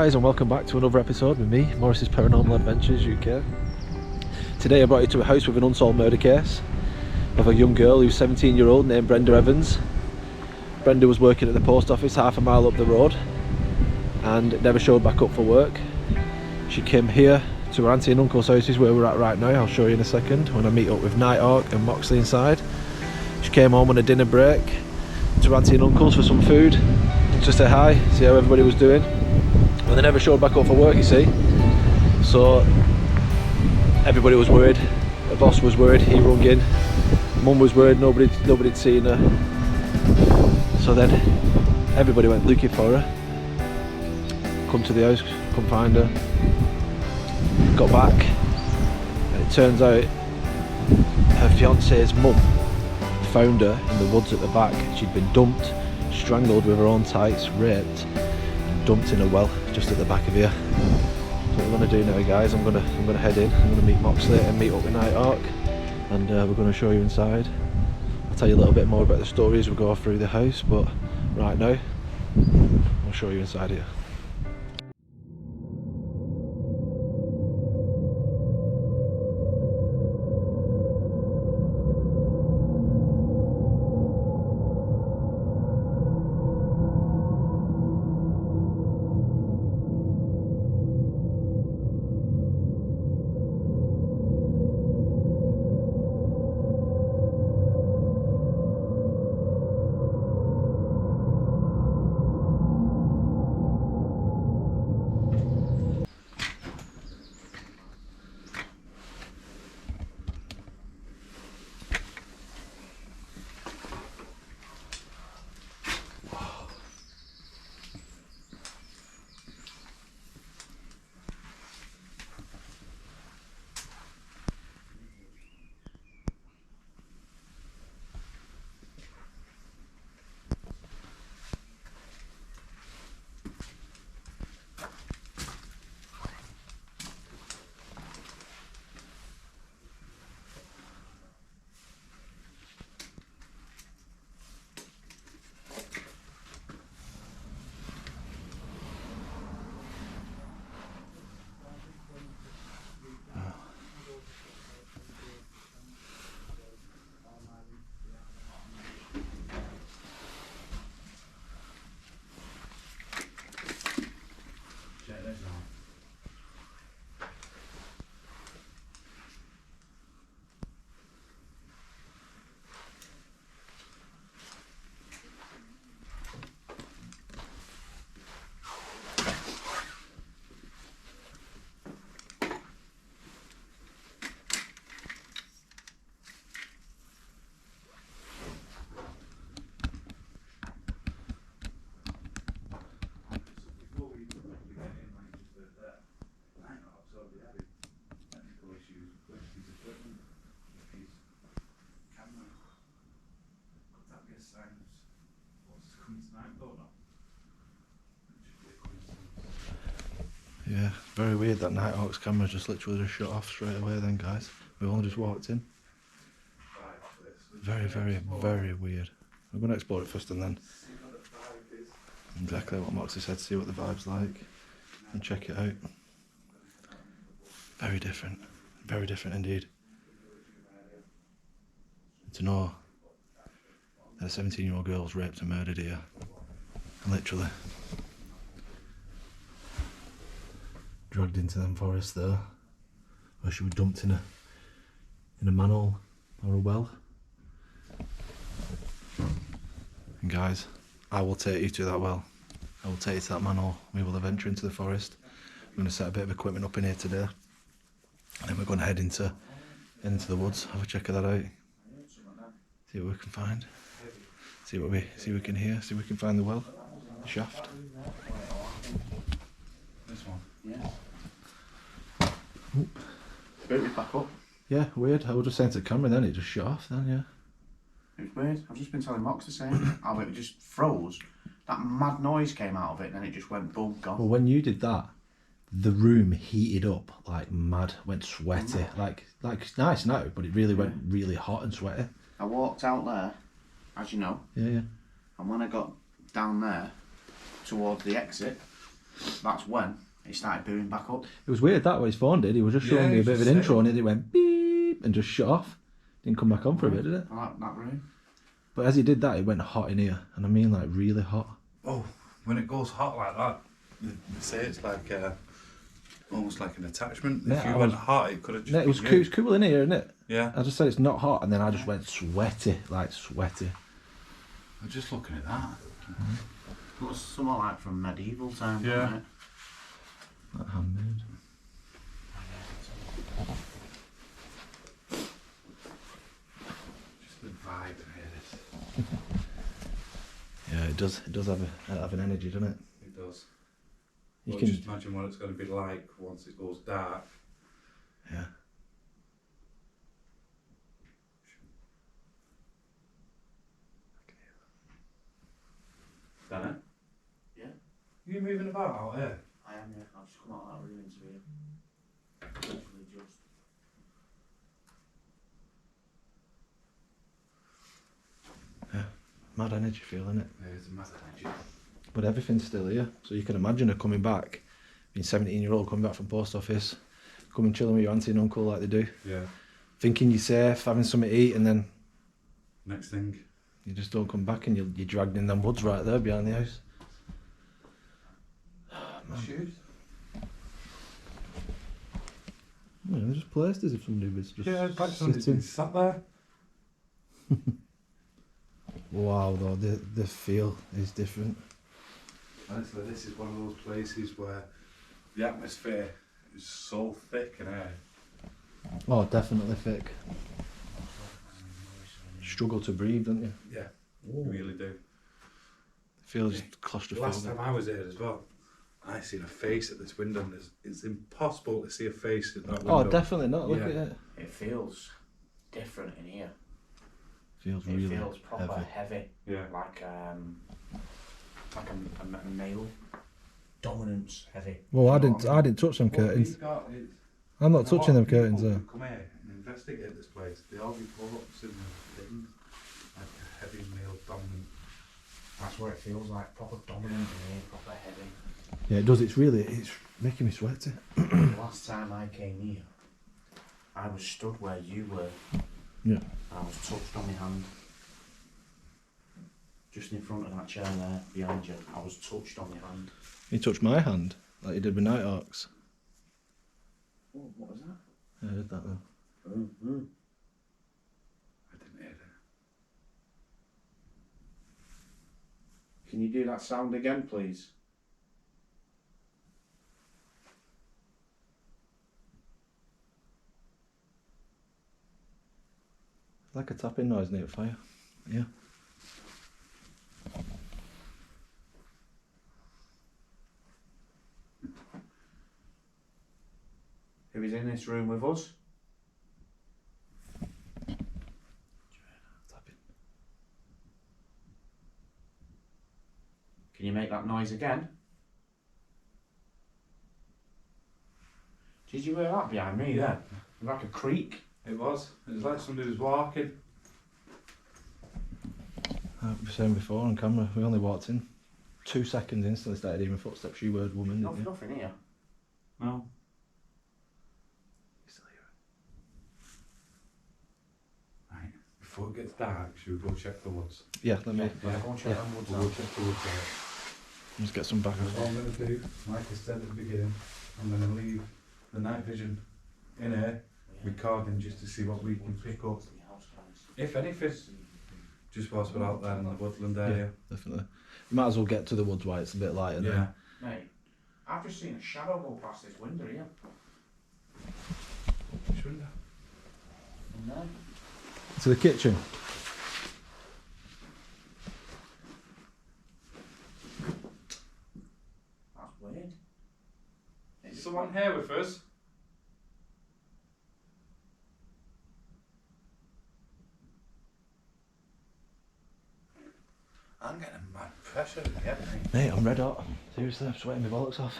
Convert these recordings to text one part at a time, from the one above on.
guys, and welcome back to another episode with me, Morris's Paranormal Adventures UK. Today I brought you to a house with an unsolved murder case of a young girl who's 17-year-old named Brenda Evans. Brenda was working at the post office half a mile up the road and never showed back up for work. She came here to her auntie and uncle's houses where we're at right now. I'll show you in a second when I meet up with Nighthawk and Moxley inside. She came home on a dinner break to her auntie and uncle's for some food, just say hi, see how everybody was doing. And they never showed back up for work, you see. So everybody was worried. The boss was worried, he rung in. Mum was worried, nobody'd seen her. So then everybody went looking for her. Come to the house, couldn't find her. Got back, and it turns out her fiance's mum found her in the woods at the back. She'd been dumped, strangled with her own tights, raped, and dumped in a well just at the back of here. So what we're going to do now, guys, I'm gonna head in. I'm going to meet Moxley and meet up with Nighthawk, and we're going to show you inside. I'll tell you a little bit more about the story as we go through the house, but right now I'll show you inside here. Yeah, very weird that Nighthawk's camera just literally shut off straight away then, guys. We've only just walked in. Very, very, very weird. I'm going to explore it first and then exactly what Moxie said, see what the vibe's like and check it out. Very different indeed. To know that a 17-year-old girl was raped and murdered here, literally dragged into them forests there, or she was dumped in a manhole or a well. And guys, I will take you to that well. I will take you to that manhole. We will adventure into the forest. I'm going to set a bit of equipment up in here today, and then we're going to head into the woods, have a check of that out, see what we can find, see what we can hear, see if we can find the well, the shaft. This one? Yeah. Oop. Boot me back up. Yeah, weird. I was just saying to the camera then, it just shut off then, yeah. It was weird. I've just been telling Mox the same. How it just froze. That mad noise came out of it and then it just went boom, gone. Well, when you did that, the room heated up like mad, went sweaty. Like it's nice now, but it really went really hot and sweaty. I walked out there, as you know. Yeah, yeah. And when I got down there towards the exit, that's when it started booming back up. It was weird that what his phone did. He was just showing me a bit of an intro and it went beep and just shut off. Didn't come back on for a bit, did it? I like that room. But as he did that, it went hot in here, and I mean like really hot. Oh, when it goes hot like that, they say it's like almost like an attachment. Yeah, if you went hot, it could have just. Yeah, it was cool in here, isn't it? Yeah. I just said it's not hot, and then I just went sweaty, like sweaty. I'm just looking at that. It was somewhat like from medieval times, Yeah. wasn't it? That handmade. Just the vibe in here. Yeah, it does. It does have an energy, doesn't it? It does. You Well, can. just imagine what it's going to be like once it goes dark. Yeah. Done it? Yeah. You moving about out here? I am, yeah. I've just come out of that room into here. Literally just. Mad energy feel, innit? There's a mad energy. But everything's still here, so you can imagine her coming back, being 17-year-old coming back from post office, coming chilling with your auntie and uncle like they do, Yeah. thinking you're safe, having something to eat, and then Next thing. you just don't come back and you're dragged in them woods right there behind the house. Shoes? Yeah, they're just placed as if somebody was just Yeah, it's like somebody's sitting. been sat there. Wow, though, the feel is different. Honestly, this is one of those places where the atmosphere is so thick in here. Oh, definitely thick. Struggle to breathe, don't you? Yeah, you really do. Feels Last claustrophobic. time I was here as well, I seen a face at this window, and it's impossible to see a face at that window. Oh, definitely not. Look Yeah. at it. It feels different in here. Feels It really feels proper heavy. heavy. Yeah. Like a male dominance heavy. Well, I You know didn't. what I didn't touch them What curtains. we've got is I'm not a touching lot them of curtains people there. who come here and investigate this place. They all reports in the things like a heavy male dominant. That's what it feels like. Proper dominant in here. Proper heavy. Yeah, it does. It's making me sweaty. The last time I came here, I was stood where you were. Yeah. I was touched on my hand. Just in front of that chair there, behind you. I was touched on my hand. He touched my hand like he did with Nighthawks. Oh, what was that? I heard that then. Mm-hmm. I didn't hear it. Can you do that sound again, please? Like a tapping noise near a fire. Yeah. Who is in this room with us? Tapping. Can you make that noise again? Did you hear that behind me then? Like a creak. It was like somebody was walking. Like we were saying before on camera, we only walked in 2 seconds, instantly started hearing footsteps. You heard woman, didn't you? Nothing here. No. You still hear Right. Before it gets dark, should we go check the woods? it? Yeah, let me Yeah, go and check Yeah. them woods We'll out. go check the woods out. just get some back What of I'm going to do, like I said at the beginning, I'm going to leave the night vision in here, recording just to see what we can pick up. If anything, just whilst we're out there in the woodland area. definitely. You might as well get to the woods while it's a bit lighter Yeah. Mate, I've just seen a shadow go past this window here. Which window? No. then. To the kitchen. That's weird. Is someone here with us? I'm getting mad pressure again, mate. Mate, I'm red hot. Seriously, I'm sweating my bollocks off.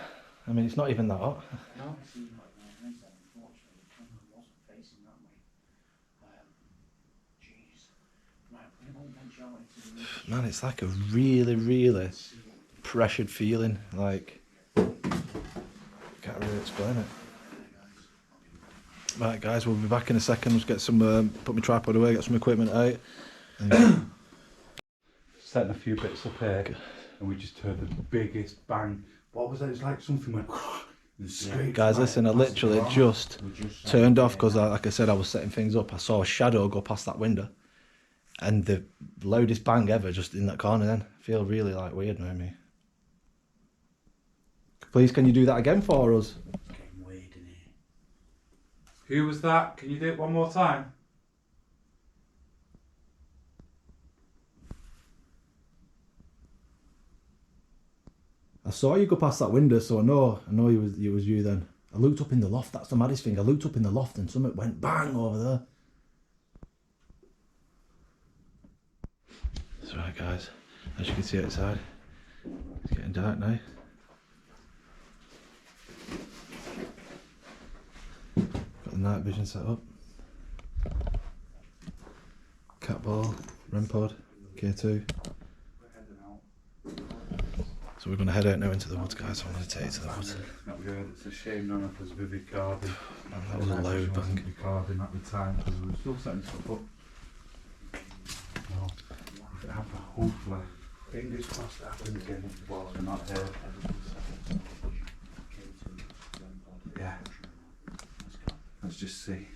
I mean, it's not even that hot. No, it seemed like my eyes then, unfortunately. The camera wasn't facing that way. Jeez. Right, we're going to venture out into the room. Man, it's like a really, really pressured feeling. Like, Right, really explain it. Right guys, we'll be back in a second. Just get some, put my tripod away, get some equipment out. And setting a few bits up here, and we just heard the biggest bang. What was it? It was like something went. guys, listen, I literally just turned off because, like I said, I was setting things up. I saw a shadow go past that window, and the loudest bang ever just in that corner. Then I feel really like weird now, me. Please, can you do that again for us? Getting weird in here. Who was that? Can you do it one more time? I saw you go past that window, so I know it was you then. I looked up in the loft, that's the maddest thing. I looked up in the loft and something went bang over there. That's right guys, as you can see outside, it's getting dark now. Got the night vision set up. Cat ball, REM pod, K2. So we're going to head out now into the woods, guys. I'm going to take you to the woods. It's a shame none of us were recording. That was a loud bang. Recording at the time because we were still setting stuff up. Well, if it happens, hopefully, fingers crossed it happens again whilst we're not here. Yeah. Let's just see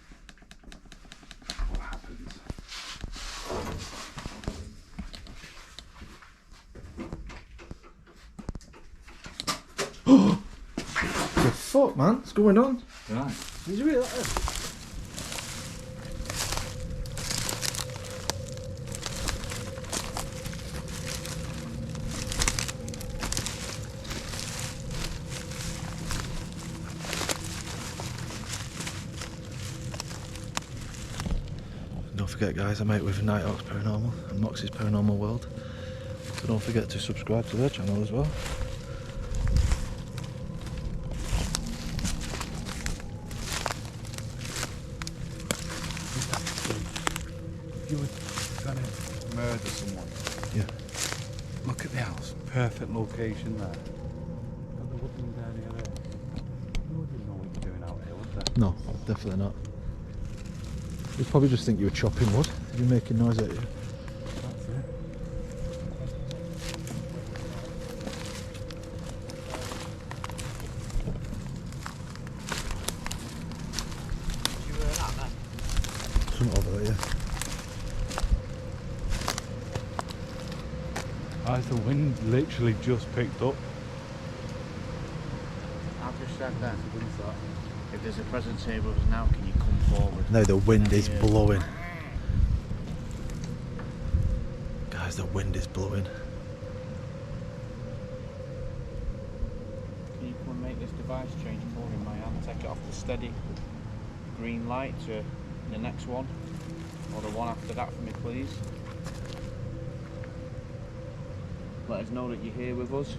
what happens. The fuck, man? What's going on? Right. Did you hear that? Don't forget, guys, I'm out with Night Hawk's Paranormal and Moxie's Paranormal World. So don't forget to subscribe to their channel as well. If you were going to murder someone, Yeah. look at the house, perfect location there. Got the woodland area there. You wouldn't know what you're doing out here, would they? No, definitely not. You'd probably just think you were chopping wood. You're making noise at you. That's it. Did you hear that then? Something over there, yeah. As the wind literally just picked up. I've just said then, if there's a presence here with us now, can you come forward? Now the wind is blowing. Guys, the wind is blowing. Can you come and make this device change for me, my hand? Take it off the steady green light to the next one, or the one after that for me, please. Let us know that you're here with us.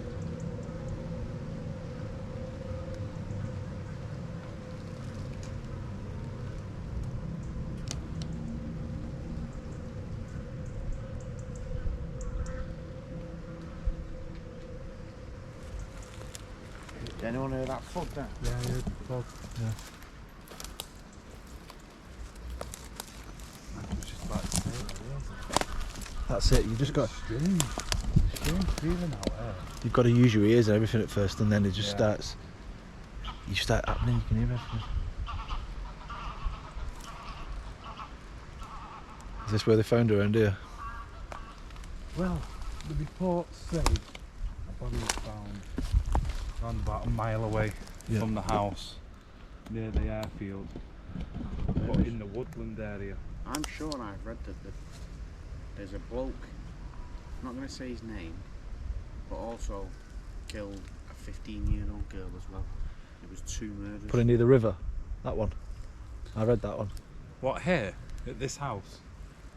Did anyone hear that thud there? Yeah, yeah, Yeah. That's it. You just got. Strange feeling out there. You've got to use your ears and everything at first, and then it just Yeah. starts. You start happening. You can hear everything. Is this where they found her around here? Well, the reports say a body was found around about a mile away Yeah. from the house near the airfield, but in the woodland area. I'm sure I've read that there's a bloke, I'm not going to say his name, but also killed a 15-year-old girl as well. It was 2 murders. Put it near the river. That one. I read that one. What, here? At this house?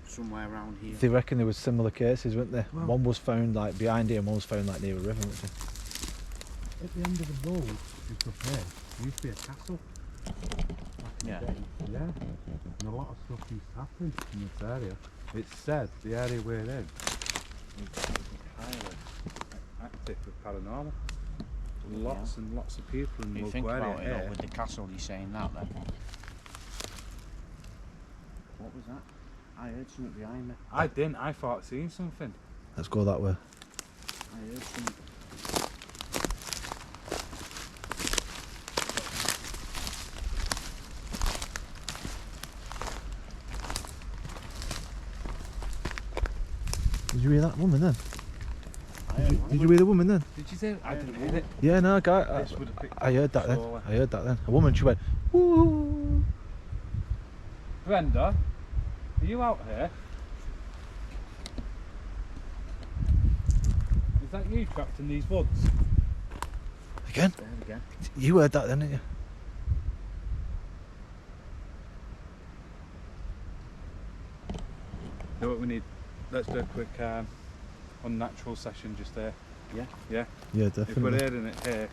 Somewhere around here. They reckon there was similar cases, weren't there? Well- One was found like behind here, and one was found like near a river. Wasn't it? At the end of the road, just up here, there used to be a castle. Yeah. Yeah, and a lot of stuff used to happen in this area. It's said the area we're in is highly active with paranormal. lots and lots of people in the You local think area about it, here. though, with the castle, you're saying that then. What was that? I heard something behind me. I didn't, I thought I'd seen something. Let's go that way. I heard something. Did you hear that woman then? I heard Did you hear the woman then? Did you say? I didn't hear it. Yeah, no, guy. This would have picked I heard that then. surely. I heard that then. A woman, she went, woo. Brenda, are you out here? Is that you trapped in these woods? Again? There again. You heard that then, didn't you? Know what we need? Let's do a quick unnatural session just there. Yeah. Yeah? Yeah, If we're definitely. hearing it here,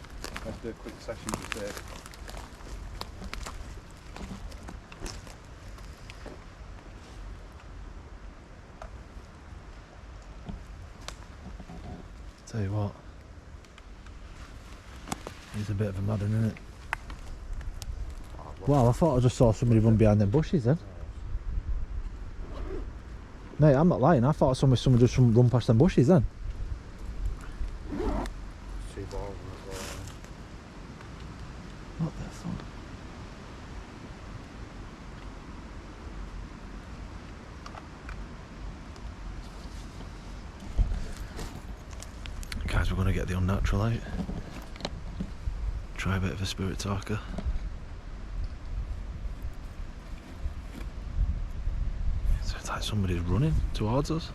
let's do a quick session just there. Tell you what. He's a bit of a mad one, isn't it? Wow, I thought I just saw somebody run behind them bushes then. Mate, I'm not lying. I thought someone just run past them bushes then. Two balls as well. What the fuck? Guys, we're going to get the unnatural out. Try a bit of a spirit talker. So it's like somebody's running towards us.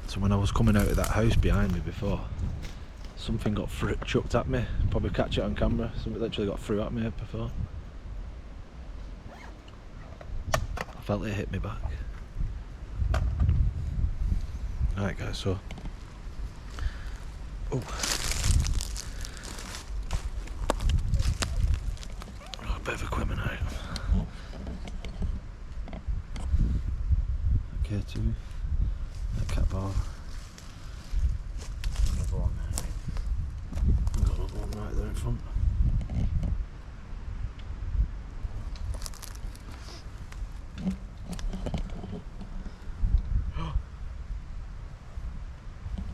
So when I was coming out of that house behind me before, something got chucked at me. Probably catch it on camera. Something literally got through at me before. I felt it hit me back. Alright guys, so got a bit of equipment out. Okay, two. That cat bar. Another one there. We've got another one right there in front.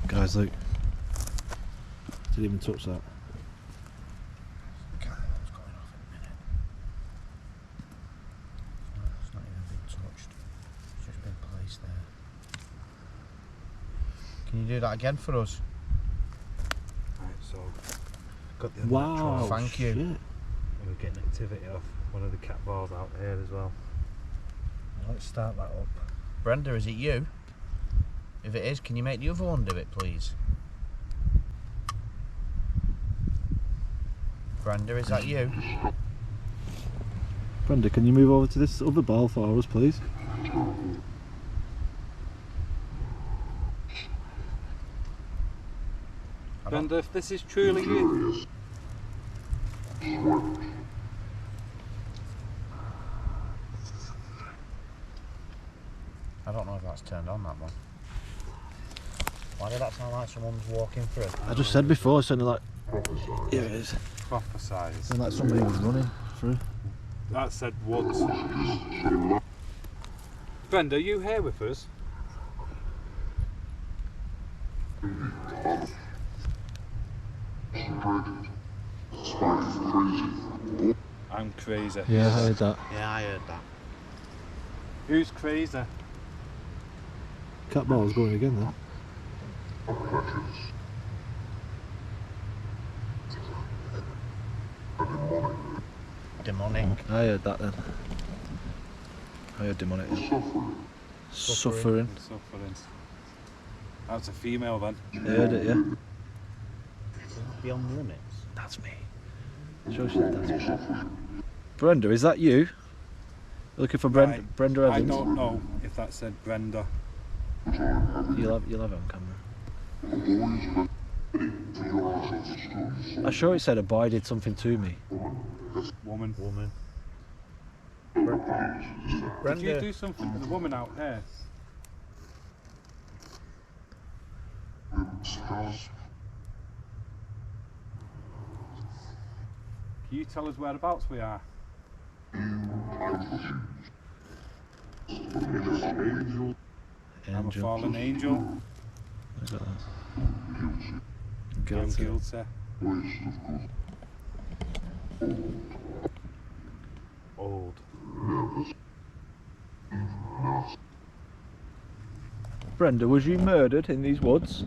Guys, look. Didn't even touch that. Camera's going off in a minute. It's not even been touched. It's just been placed there. Can you do that again for us? Right, so got the Wow. unnatural. Thank you. Shit. We're getting activity off one of the cat balls out here as well. Let's start that up. Brenda, is it you? If it is, can you make the other one do it, please? Brenda, is that you? Brenda, can you move over to this other ball for us, please? Brenda, if this is truly you, I don't know if that's turned on, that one. Why did that sound like someone's walking through? I just said before, it sounded like... Here it is. prophesize. Sounded like somebody was running through. That said woods. Brenda, are you here with us? I'm crazy. Yeah, I heard that. Yeah, I heard that. Who's crazy? Cat ball's going again then. Demonic. I heard that then. I heard demonic. Suffering. Suffering. That's a female then. I heard it, yeah. Beyond limits. That's me. Sure she said that's me. Brenda, is that you? Looking for Right. Brenda I Evans? don't know if that said Brenda. You'll have it on camera. I'm sure it said a boy did something to me. Woman. Woman. Did you Brenda. do something to the woman out here? Can you tell us whereabouts we are? I'm a fallen angel. Look at that. I'm Guilty. guilty. Old. Brenda, was you murdered in these woods?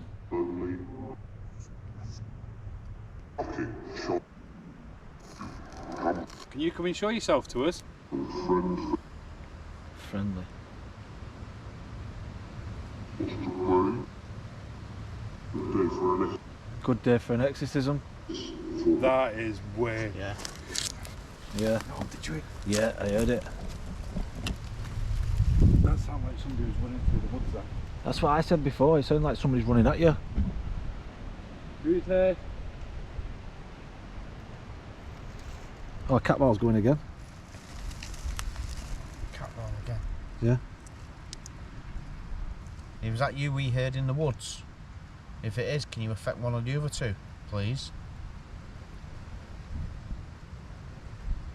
Can you come and show yourself to us? Friendly. Good day for an exorcism. That is way. Yeah. Yeah. Oh, did you? Yeah, I heard it. That sounded like somebody was running through the woods there. That's what I said before. It sounded like somebody's running at you. Who's here? Oh, cat ball's going again. Cat ball again. Yeah. Was that you we heard in the woods? If it is, can you affect one of the other two, please?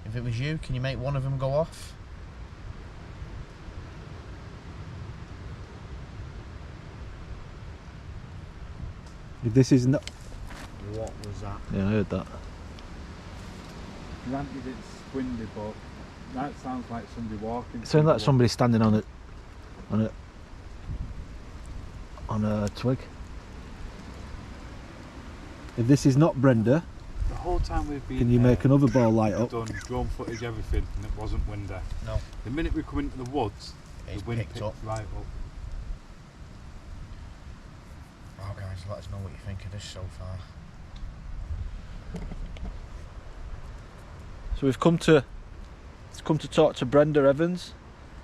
If it was you, can you make one of them go off? If this is not... What was that? Yeah, I heard that. Granted it's windy, but that sounds like somebody walking. It sounded like somebody standing on a twig. If this is not Brenda, The whole time we've been can you make another ball light I've up? done drone footage, everything, and it wasn't windy. No. The minute we come into the woods, It's the wind picked picked up. right up. Well, guys, let us know what you think of this so far. So we've come to talk to Brenda Evans,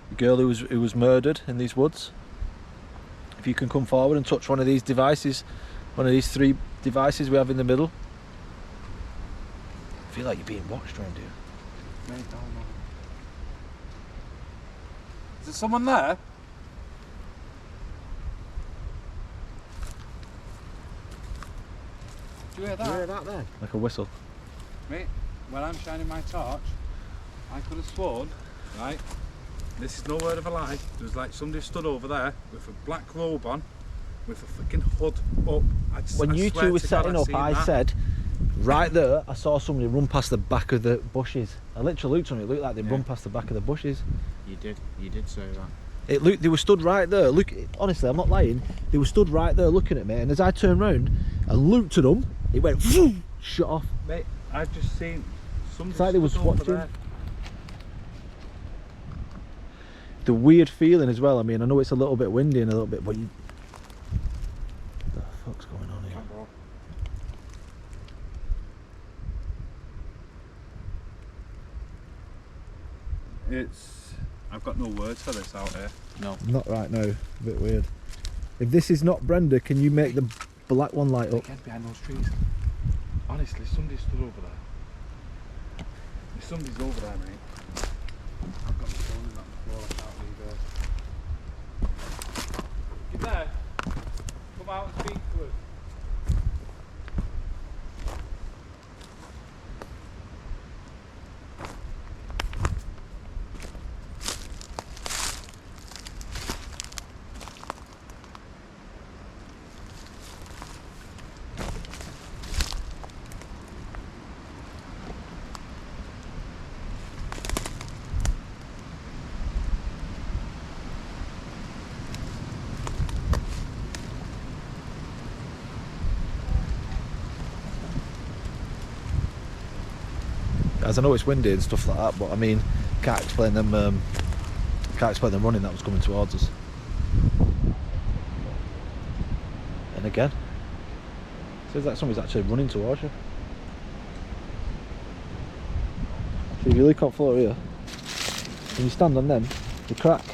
the girl who was murdered in these woods. If you can come forward and touch one of these devices, one of these 3 devices we have in the middle. I feel like you're being watched around here. Mate, no. Is there someone there? Do you hear that? You hear that then? Like a whistle. Mate, when I'm shining my torch, I could have sworn, right? This is no word of a lie. There was like somebody stood over there with a black robe on, with a freaking hood up. When you two were setting up, I said, right there, I saw somebody run past the back of the bushes. I literally looked on it. It looked like they'd run past the back of the bushes. You did say that. It looked. They were stood right there. Look, honestly, I'm not lying. They were stood right there looking at me, and as I turned round and looked at them, it went shut off. Mate, I've just seen somebody It's like they was stood over watching. there. The weird feeling as well. I mean, I know it's a little bit windy and a little bit, but you. What the fuck's going on here? I've got no words for this out here. No. Not right now. A bit weird. If this is not Brenda, can you make the black one light up? Again, behind those trees. Honestly, somebody stood over there. If somebody's over there, mate. I've got my phone in that floor, I can't leave it. You there? Come out and speak to us. As I know it's windy and stuff like that, but I mean, can't explain them running that was coming towards us. And again, seems like somebody's actually running towards you. So if you look on floor here, when you stand on them, the crack,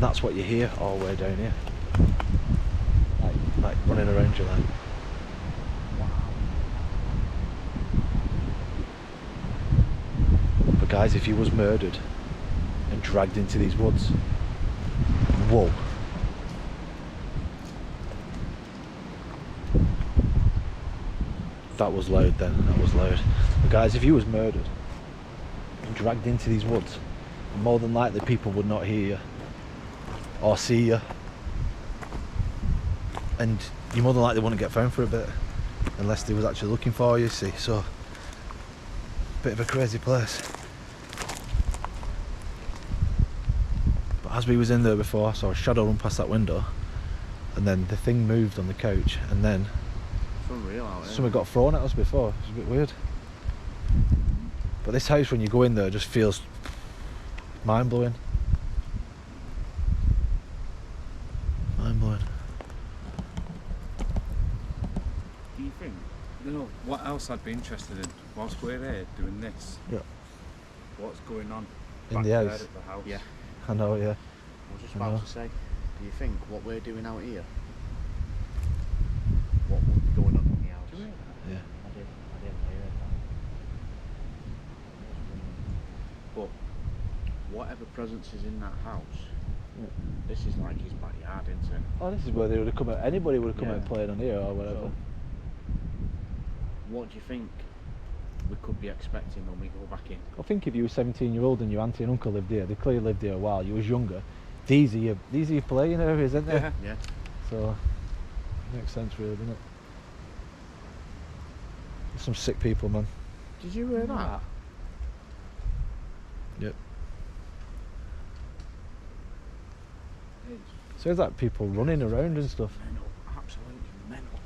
that's what you hear all the way down here. Like running around you like. But guys, if he was murdered and dragged into these woods, whoa. That was loud then, that was loud. But guys, if you was murdered and dragged into these woods, more than likely people would not hear you or see you. And you more than likely wouldn't get found for a bit unless they was actually looking for you, see. So, bit of a crazy place. But as we was in there before, I saw a shadow run past that window, and then the thing moved on the couch, and then It's unreal out here. something got thrown at us before. It was a bit weird. But this house, when you go in there, just feels mind-blowing. Mind-blowing. Do you think, you know, what else I'd be interested in whilst we're here doing this? Yeah. What's going on In back the there house. at the house? Yeah. I know, yeah. I was just I know. about to say, do you think what we're doing out here, what would be going on in the house? Do you hear that? Yeah. I did hear that. But whatever presence is in that house, this is like his backyard, isn't it? Oh, this is where they would have come out. Anybody would have come out Yeah. playing on here or whatever. So, what do you think we could be expecting when we go back in? I think if you were 17-year-old and your auntie and uncle lived here, they clearly lived here a while. You was younger. These are your playing areas, isn't they? Yeah. Yeah. So makes sense, really, doesn't it? There's some sick people, man. Did you hear that? Yep. So there's like people running around and stuff. Mental, absolutely mental.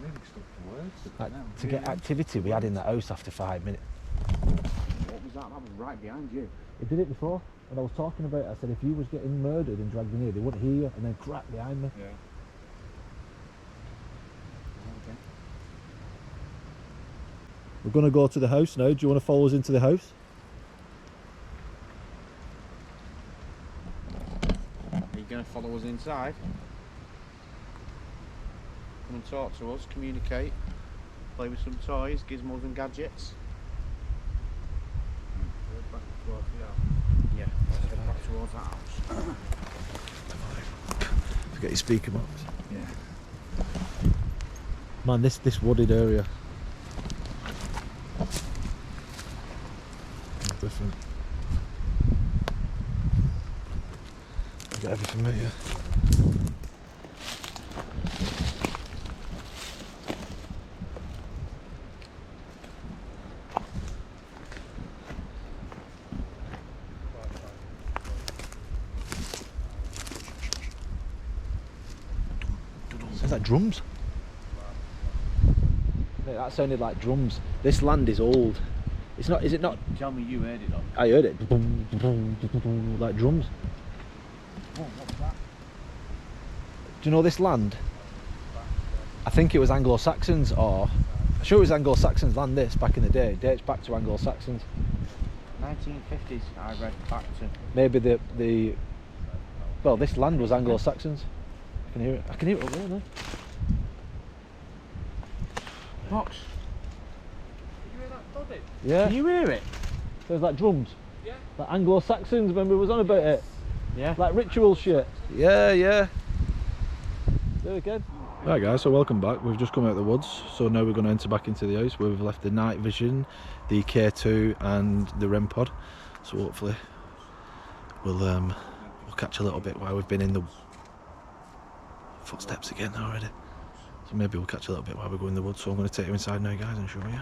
Really stuck to words. Like, No, to get really. activity we had in that house after 5 minutes. What was that? That was right behind you. It did it before, and I was talking about it. I said if you was getting murdered and dragged in here, they wouldn't hear you, and then crack behind me. Yeah. Okay. We're gonna go to the house now. Do you want to follow us into the house? Are you going to follow us inside? Come and talk to us, communicate, play with some toys, gizmos and gadgets. Back towards the house. Yeah, let's head back towards that house. Forget your speaker box. Yeah. Man, this wooded area. Different. Get everything right here. Sounds like drums. Mate, that sounded like drums. This land is old. It's not. Is it not? Tell me you heard it though. I heard it. Like drums. Oh, what was that? Do you know this land? I think it was Anglo-Saxons, or I'm sure it was Anglo-Saxons land. This back in the day dates back to Anglo-Saxons. 1950s. I read back to. Maybe the well, this land was Anglo-Saxons. I can hear it. I can hear it up there now. Box. Did you hear that thudding? Yeah. Can you hear it? There's like drums. Yeah. Like Anglo-Saxons. Remember, we was on about it. Yeah. Like ritual shit. Yeah, yeah. There again. Right guys, so welcome back. We've just come out of the woods, so now we're going to enter back into the house. We've left the night vision, the K2 and the REM pod. So hopefully we'll catch a little bit while we've been in the footsteps again already. So maybe we'll catch a little bit while we go in the woods. So I'm going to take you inside now guys and show you.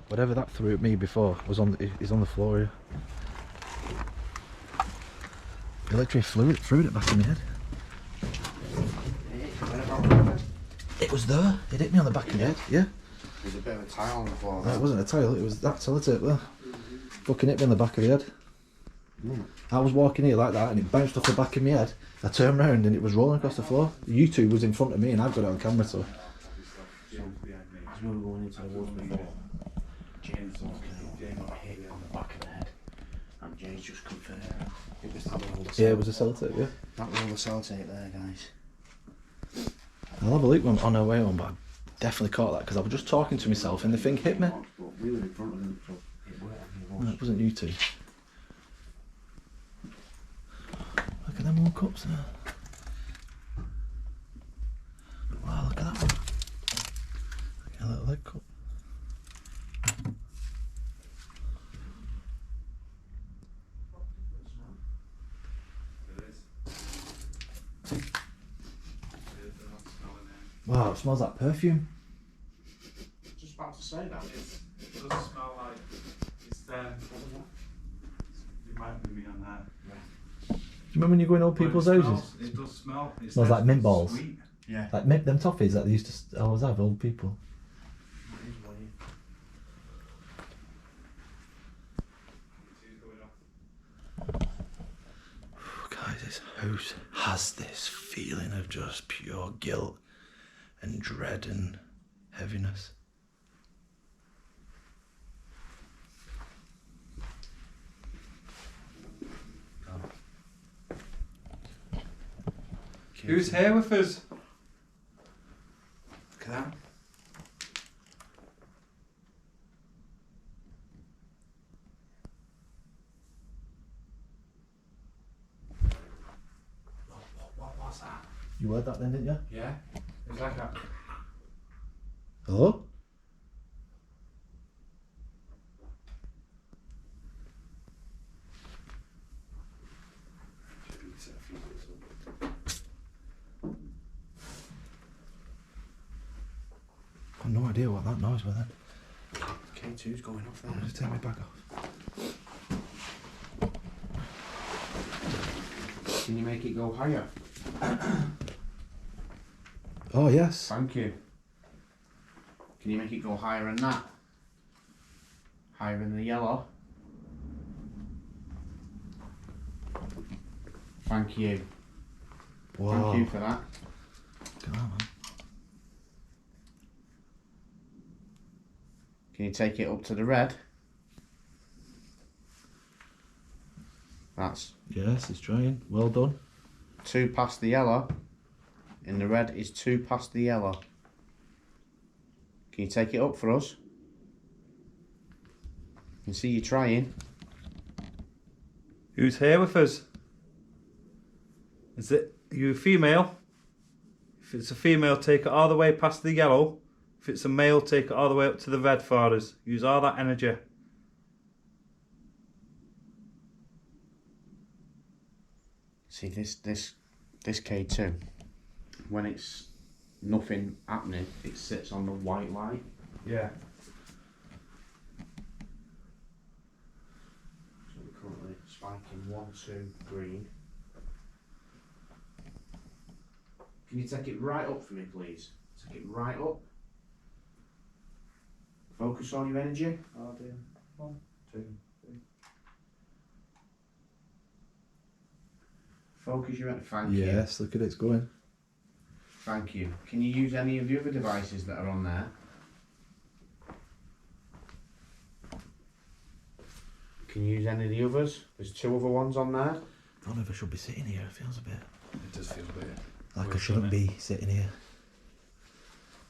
Whatever that threw at me before was is on the floor here. It literally threw it back in my head. It was there. It hit me on the back of the head. Yeah. There's a bit of a tile on the floor. No, it wasn't a tile. It was that sellotape there. Fucking hit me on the back of the head. I was walking here like that, and it bounced off the back of my head. I turned round and it was rolling across the floor. YouTube was in front of me, and I've got it on camera. So. As we were going into the woods before, James was hit on the back of the head, and James just confirmed it was that roll of Yeah, it was a sellotape. Yeah. that roll of sellotape there, guys. I'll have a look on our way home, but I definitely caught that because I was just talking to myself, and the thing hit me. We were in front of him, so it worked. No, it wasn't you two. Look at them more cups now. Wow, look at that one. Look at a little leg cup. Wow, it smells like perfume. Just about to say that. It does smell like it's reminding me on that. Do you remember when you go in old people's houses? It does smell. It smells like mint balls. Sweet. Yeah. Like mint, them toffees that they used to always have, old people. That is weird. Guys, this house has this feeling of just pure guilt and dread and heaviness. Who's here with us? Look at that. What was that? You heard that then, didn't you? Yeah. It was like a... Hello? I've no idea what that noise was then. K2's going off there. I'll just take my bag off. Can you make it go higher? Oh yes. Thank you. Can you make it go higher than that? Higher than the yellow? Thank you. Whoa. Thank you for that. Come on, man. Can you take it up to the red? That's Yes, it's trying. Well done. 2 past the yellow. In the red is 2 past the yellow. Can you take it up for us? I can see you trying. Who's here with us? Is it you a female? If it's a female, take it all the way past the yellow. If it's a male, take it all the way up to the red for us. Use all that energy. See this K2, when it's nothing happening, it sits on the white light. Yeah. So we're currently spiking 1, 2, green. Can you take it right up for me, please? Take it right up. Focus on your energy. Oh dear. 1, 2, 3. Focus your energy. Thank you. Yes, look at it, it's going. Thank you. Can you use any of the other devices that are on there? Can you use any of the others? There's 2 other ones on there. I don't know if I should be sitting here, it feels a bit It does feel weird. like I Weird, shouldn't doesn't be sitting here.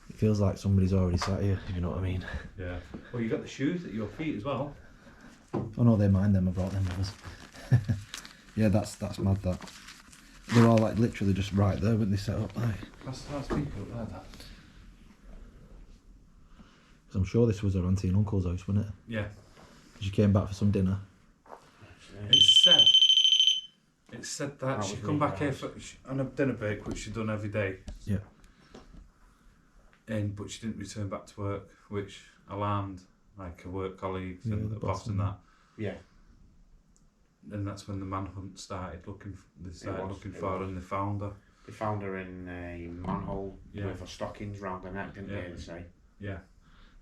It feels like somebody's already sat here, if you know what I mean. Yeah. Well, you got the shoes at your feet as well. Oh no, they're mine then, I brought them with us. Yeah, that's mad that. They're all like literally just right there when they set up like. That's speaker up there, that. 'Cause I'm sure this was her auntie and uncle's house, wasn't it? Yeah. She came back for some dinner. It said that That she was come really back here nice. on a dinner break, which she'd done every day. Yeah. But she didn't return back to work, which alarmed like her work colleagues Yeah, and the the boss boss and and that. Yeah. And that's when the manhunt started. They started was, looking it for her was. and they found her. They found her in a manhole Yeah. with her stockings round her neck, didn't Yeah. they say? Yeah,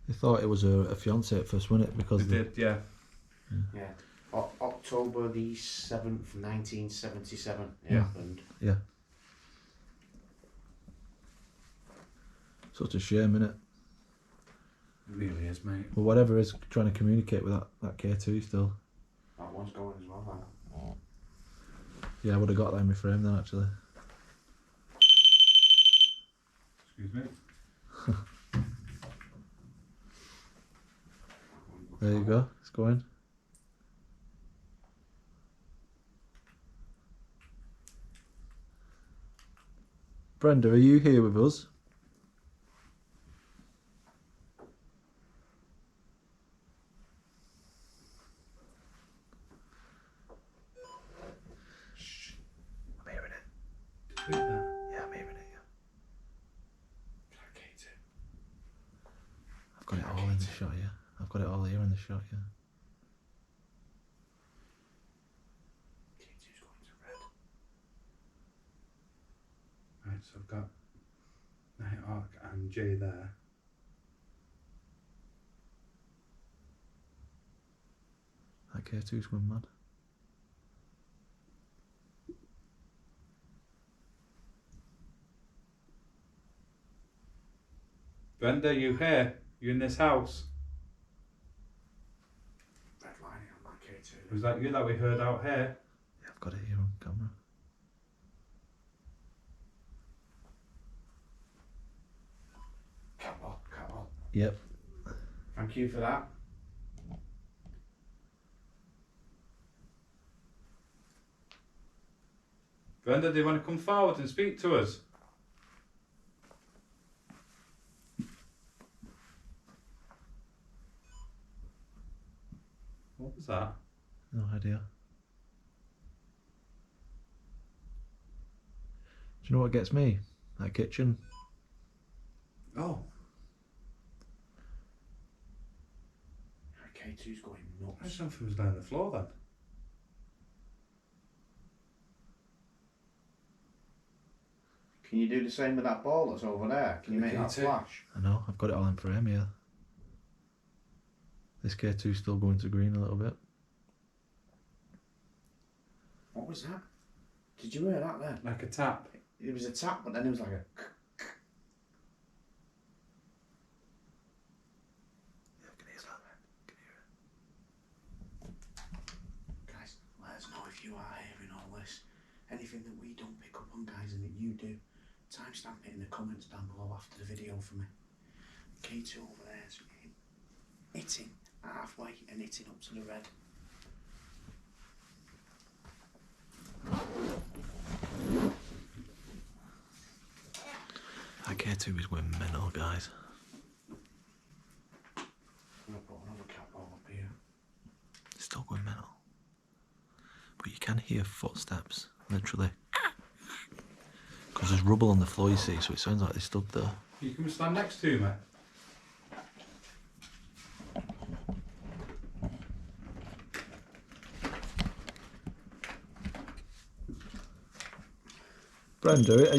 They thought it was a fiance at first, wasn't it? Because they did. Yeah, Yeah. October the 7th, 1977 it Yeah. happened. Yeah. Such a shame, innit? it really is, mate. Well, whatever is trying to communicate with that K2 still. That one's going as well, that. Yeah, I would have got that in my frame then actually. Excuse me. There you go, it's going. Brenda, are you here with us? Shh. I'm hearing it. Yeah, I'm hearing it. Yeah. I've got it all in the shot, yeah. I've got it all here in the shot, yeah. K2's going to red. Right, so I've got Night Arc and J there. That K2's going mad. Brenda, you here? You in this house? Red lining on that K2. Was that you that we heard out here? Yeah, I've got it here on camera. Catwalk, catwalk. Yep. Thank you for that. Brenda, do you want to come forward and speak to us? What was that? No idea. Do you know what gets me? That kitchen. Oh, K2's going I nuts. something was down the floor then. Can you do the same with that ball that's over there? Can you make that K2. flash? I know, I've got it all in frame here. This K2's still going to green a little bit. What was that? Did you hear that then? Like a tap. It was a tap, but then it was like a... Yeah, I can hear that. Can hear it. Guys, let us know if you are hearing all this. Anything that we don't pick up on, guys, and that you do, timestamp it in the comments down below after the video for me. K2 over there is hitting halfway and hitting up to the red. That K2 is going mental, guys. I'm going to put another cat ball up here. It's still going mental. But you can hear footsteps, literally. Because there's rubble on the floor, you see, so it sounds like they stood there. You come stand next to me. Brenda, are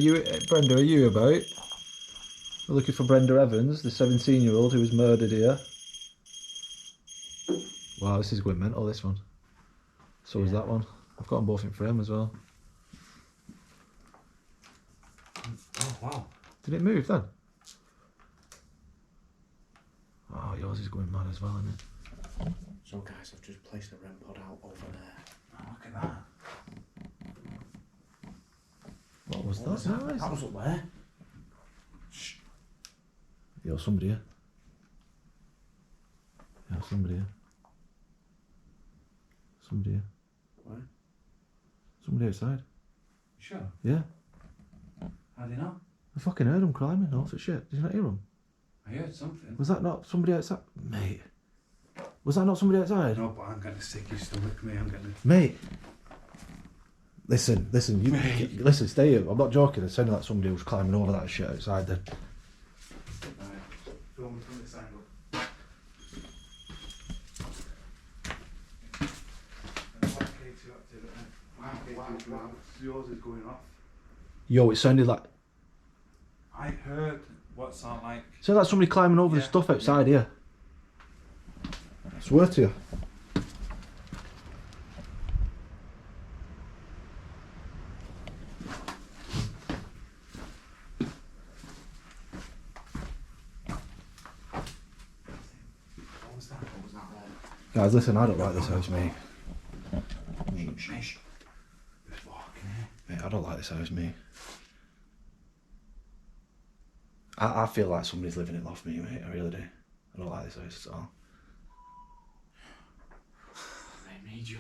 you about? We're looking for Brenda Evans, the 17-year-old who was murdered here. Wow, this is going mental, this one. So is that one. I've got them both in frame as well. Oh wow. Did it move then? Oh, yours is going mad as well, isn't it? So guys, I've just placed the REM pod out over there. Oh, look at that. What was What was that? that? That was up there. Shh. Yo, somebody here. Yeah, somebody here. Somebody here. Where? Somebody outside. Sure. Yeah. How do you know? I fucking heard them climbing off the shit. Did you not hear them? I heard something. Was that not somebody outside? Mate. Was that not somebody outside? No, but I'm getting a sick stomach, me. I'm getting. Mate. Listen, you Mate. listen, stay here. I'm not joking. It sounded like somebody was climbing over that shit outside then. Right. Film me from this angle. Wow. Yours is going off. Yo, it sounded like I heard what sound like. somebody climbing over the Yeah. stuff outside here. I swear to you. What was that? What was that there? Guys, listen, I don't like this house, mate. Shh. Just walking here. Mate, I don't like this house, mate. I feel like somebody's living in off me, mate. I really do. I don't like this house at all. They made you.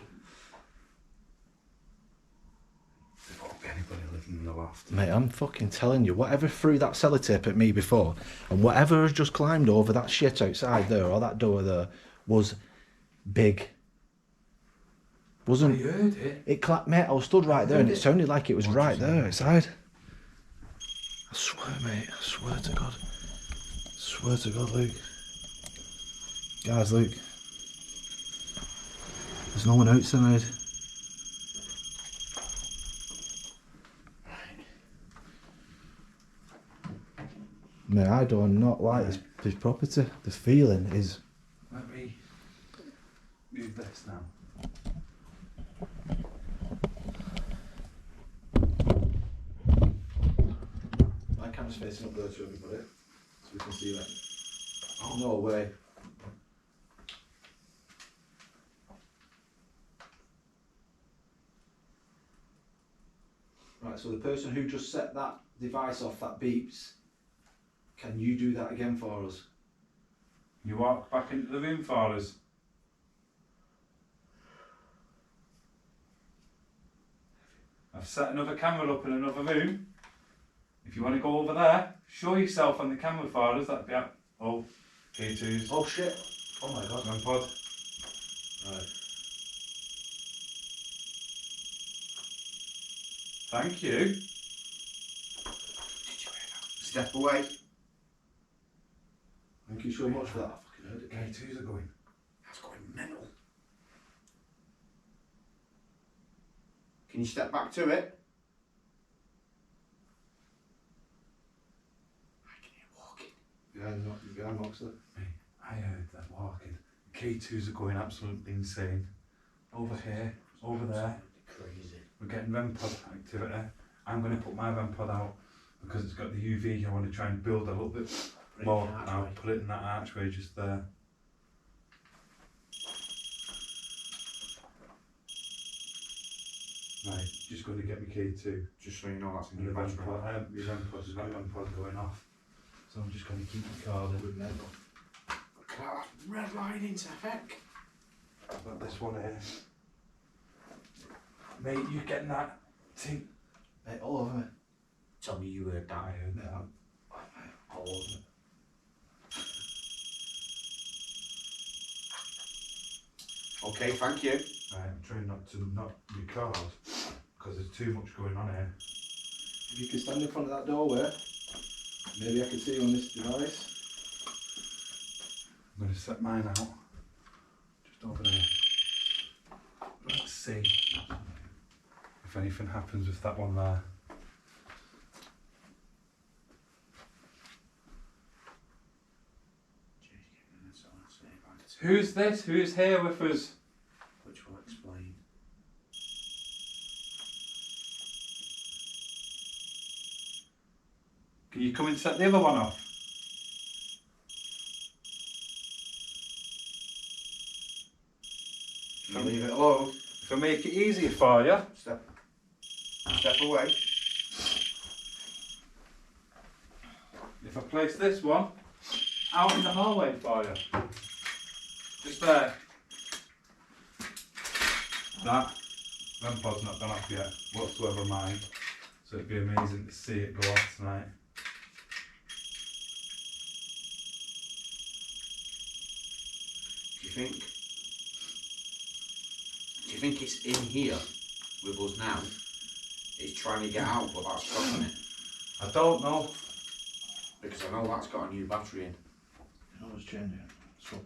There won't be anybody living in the loft. Mate, I'm fucking telling you, whatever threw that sellotape at me before, and whatever has just climbed over that shit outside there, or that door there, was big. I Wasn't heard it. it? Mate, I was stood right there, and it sounded like it was right there outside. I swear, mate. I swear to God. I swear to God, Luke. Guys, Luke. There's no one outside. Mate, I do not like this property. The feeling is... Let me move this now. My camera's facing up there to everybody, so we can see that. Oh, no way. Right, so the person who just set that device off that beeps, can you do that again for us? You walk back into the room for us. I've set another camera up in another room. If you want to go over there, show yourself on the camera for us. That'd be up. Oh, K2s. Oh shit! Oh my God. Man pod. Right. Thank you. Did you hear that? Step away. Thank you so much for that. I fucking heard it. K2s are going. That's going mental. Can you step back to it? I can hear walking. Behind Moxley. I heard that walking. K2s are going absolutely insane. Over here, over there. Crazy. We're getting REM pod activity. I'm going to put my REM pod out because it's got the UV. I want to try and build a little bit more. I'll put it in that archway just there. Right, just going to get my K2. Just so you know, that's in And your the REM battery. pod, my REM pod has got REM pod going off. So I'm just going to keep recording. Look at that red line into heck. I've got this one here. Mate, you getting that thing? Mate, all over me. Tell me you heard that. I heard Mate, that. all over me. Okay, thank you. Right, I'm trying not to not record because there's too much going on here. If you can stand in front of that doorway, maybe I can see you on this device. I'm going to set mine out just over there. Let's see if anything happens with that one there. Who's this? Who's here with us? Which will explain. Can you come and set the other one off? Can you leave it alone? If I make it easier for you. Step away. If I place this one out in the hallway for you. Just there. That REM pod's not gone off yet, whatsoever mine. So it'd be amazing to see it go off tonight. Do you think it's in here with us now? It's trying to get out, but that's stopping it. I don't know. Because I know that's got a new battery in. You know what's changing? Swap,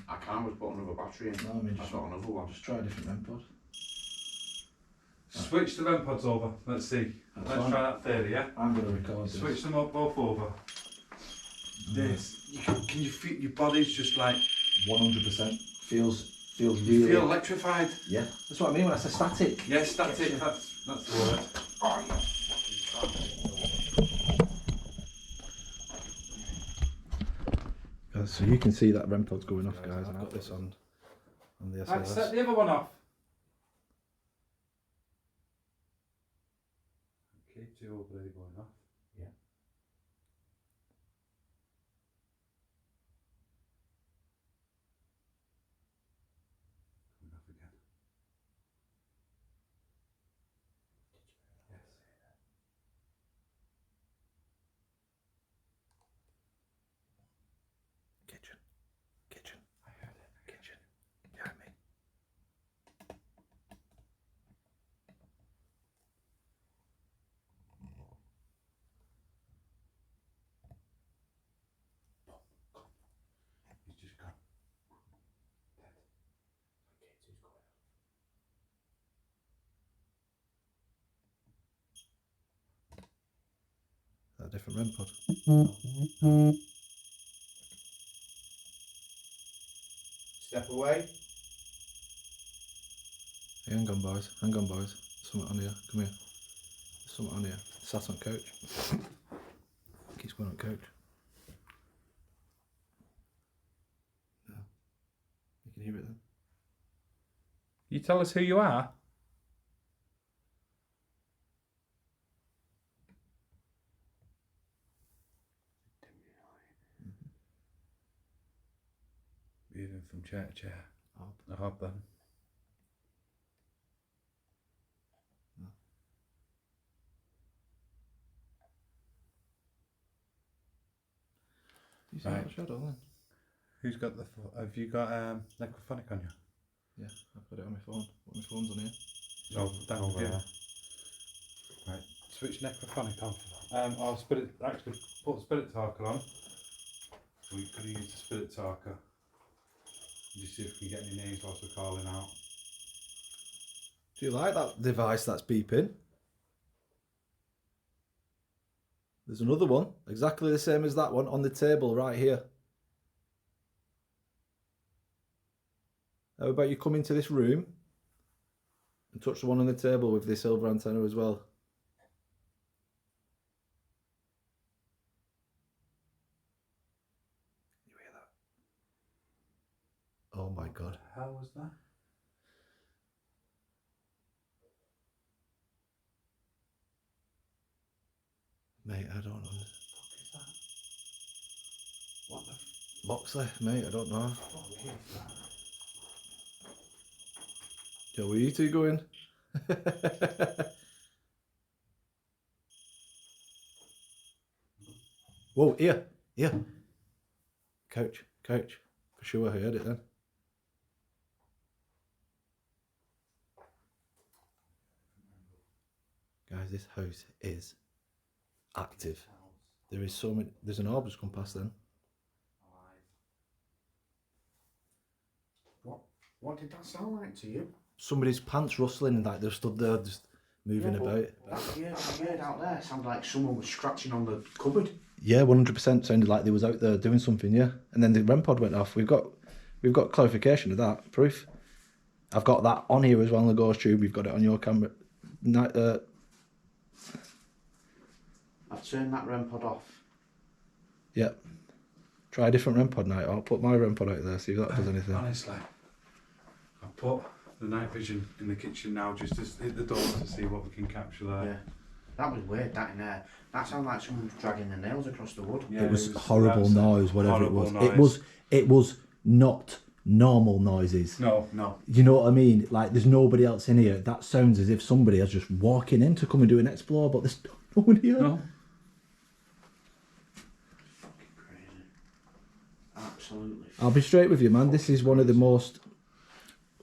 I can always put another battery in. no, I mean, I've just, got another one. just try a different REM pod. Switch the REM pods over. Let's see. That's Let's fine. try that theory, yeah? I'm going to record this. Switch them up both over. This. Can you feel your body's just like 100%. Feels you really... feel electrified? Yeah. That's what I mean when I say static. Yeah, static. That's the word. Oh, yeah. So you can see that REM pod's going off, guys, and I've got this on the Right, set SLS. the other one off. K2 already going off. Yeah. Coming off again. Yes. a different REM pod? Step away. Hey, hang on, boys. Hang on, boys. There's something on here. Come here. There's something on here. Sat on couch. Keeps going on couch. No. You can hear it then. You tell us who you are? Moving from chair to chair. Odd. I hope then. You see Right. that shadow then? Who's got the? Have you got necrophonic on you? Yeah, I've got it on my phone. My phone's on here. Oh, down Over here. there. Right. Switch necrophonic on. I'll actually put spirit talker on. So we could use the spirit talker. Just see if we can get any names whilst we're calling out. Do you like that device that's beeping? There's another one, exactly the same as that one, on the table right here. How about you come into this room and touch the one on the table with the silver antenna as well? You hear that? Oh my God. What the hell was that? Mate, I don't know. What the Moxley, mate, I don't know. fuck is that? Joe, where you two going? Whoa, here. Couch. For sure, I heard it then. Guys, this house is active. There is so many. There's an orb just come past then. What did that sound like to you? Somebody's pants rustling and like they're stood there just moving about. That you heard out there sounded like someone was scratching on the cupboard. Yeah, 100% sounded like they was out there doing something. Yeah, and then the REM pod went off. We've got clarification of that proof. I've got that on here as well on the ghost tube. We've got it on your camera. I've turned that REM pod off. Yeah. Try a different REM pod night. I'll put my REM pod out there, see if that does anything. Honestly, I put the night vision in the kitchen now just to hit the door to see what we can capture there. Yeah. That was weird, that in there. That sounded like someone was dragging the nails across the wood. Yeah, It was horrible that's noise, whatever it was. horrible It was not normal noises. No. You know what I mean? Like there's nobody else in here. That sounds as if somebody is just walking in to come and do an explore, but there's no one here. No. Fucking crazy. Absolutely. I'll be straight with you, man. This is one of the most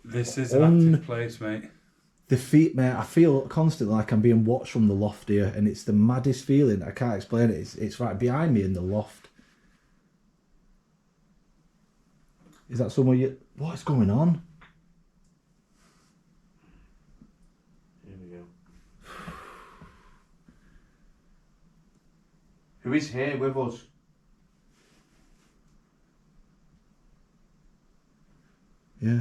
This is an active place, mate. mate. I feel constantly like I'm being watched from the loft here, and it's the maddest feeling. I can't explain it. It's right behind me in the loft. Is that somewhere you? What's going on? Here we go. Who is here with us? Yeah,